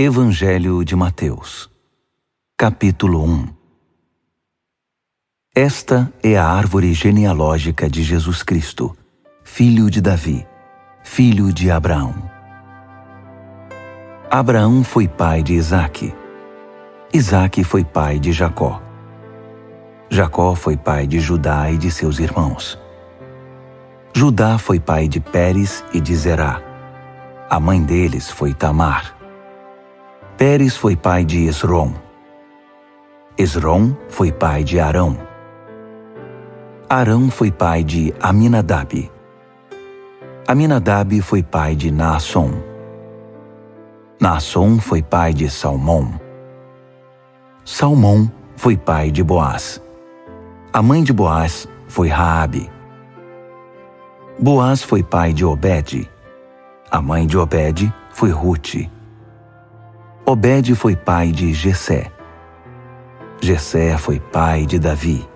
Evangelho de Mateus, capítulo 1. Esta é a árvore genealógica de Jesus Cristo, filho de Davi, filho de Abraão. Abraão foi pai de Isaque. Isaque foi pai de Jacó. Jacó foi pai de Judá e de seus irmãos. Judá foi pai de Pérez e de Zerá. A mãe deles foi Tamar. Pérez foi pai de Esrom. Esrom foi pai de Arão. Arão foi pai de Aminadab. Aminadab foi pai de Naasson. Naasson foi pai de Salmão. Salmão foi pai de Boaz. A mãe de Boaz foi Raabe. Boaz foi pai de Obed. A mãe de Obed foi Rute. Obed foi pai de Jessé. Jessé foi pai de Davi.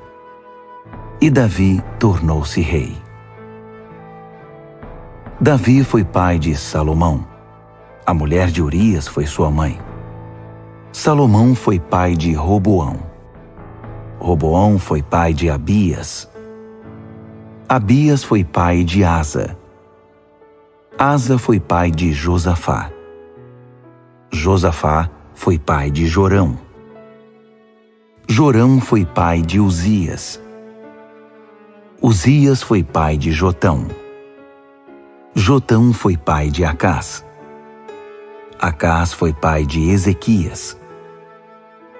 E Davi tornou-se rei. Davi foi pai de Salomão. A mulher de Urias foi sua mãe. Salomão foi pai de Roboão. Roboão foi pai de Abias. Abias foi pai de Asa. Asa foi pai de Josafá. Josafá foi pai de Jorão. Jorão foi pai de Uzias. Uzias foi pai de Jotão. Jotão foi pai de Acás. Acás foi pai de Ezequias.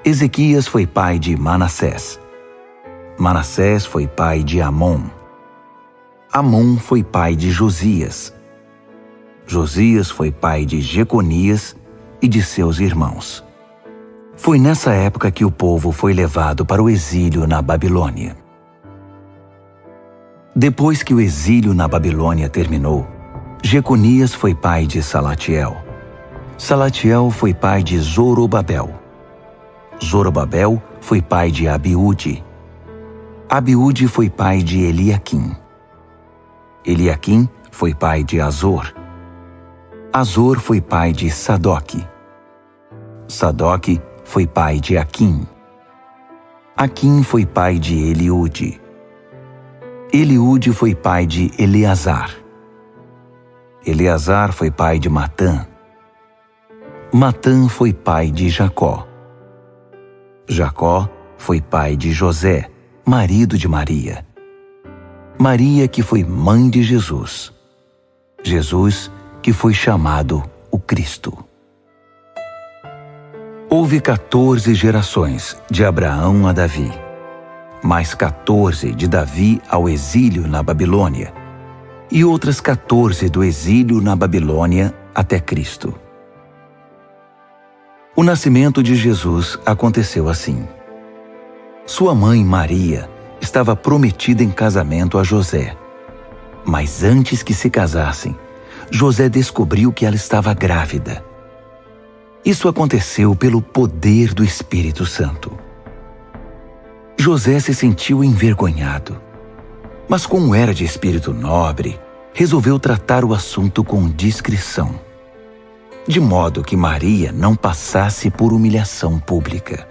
Ezequias foi pai de Manassés. Manassés foi pai de Amon. Amon foi pai de Josias. Josias foi pai de Jeconias e de seus irmãos. Foi nessa época que o povo foi levado para o exílio na Babilônia. Depois que o exílio na Babilônia terminou, Jeconias foi pai de Salatiel. Salatiel foi pai de Zorobabel. Zorobabel foi pai de Abiúde. Abiúde foi pai de Eliaquim. Eliaquim foi pai de Azor. Azor foi pai de Sadoque. Sadoque foi pai de Aquim. Aquim foi pai de Eliúde. Eliúde foi pai de Eleazar. Eleazar foi pai de Matã. Matã foi pai de Jacó. Jacó foi pai de José, marido de Maria. Maria que foi mãe de Jesus. Jesus que foi chamado o Cristo. Houve 14 gerações de Abraão a Davi, mais 14 de Davi ao exílio na Babilônia, e outras 14 do exílio na Babilônia até Cristo. O nascimento de Jesus aconteceu assim. Sua mãe, Maria, estava prometida em casamento a José. Mas antes que se casassem, José descobriu que ela estava grávida. Isso aconteceu pelo poder do Espírito Santo. José se sentiu envergonhado, mas como era de espírito nobre, resolveu tratar o assunto com discrição, de modo que Maria não passasse por humilhação pública.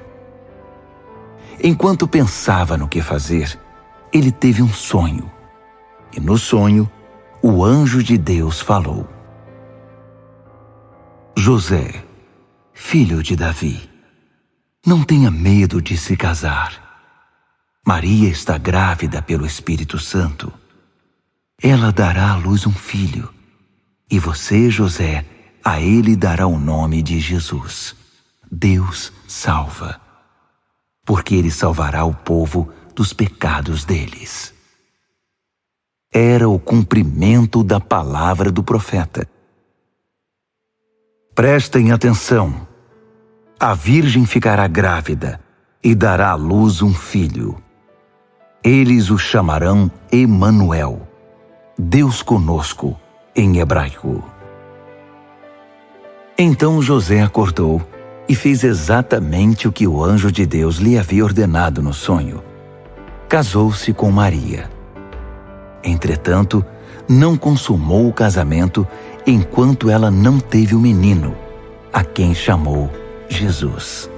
Enquanto pensava no que fazer, ele teve um sonho, e no sonho, o anjo de Deus falou: José, filho de Davi, não tenha medo de se casar. Maria está grávida pelo Espírito Santo. Ela dará à luz um filho, e você, José, a ele dará o nome de Jesus. Deus salva, porque ele salvará o povo dos pecados deles. Era o cumprimento da palavra do profeta. Prestem atenção. A virgem ficará grávida e dará à luz um filho. Eles o chamarão Emanuel, Deus conosco, em hebraico. Então José acordou e fez exatamente o que o anjo de Deus lhe havia ordenado no sonho. Casou-se com Maria. Entretanto, não consumou o casamento enquanto ela não teve o menino, a quem chamou Jesus.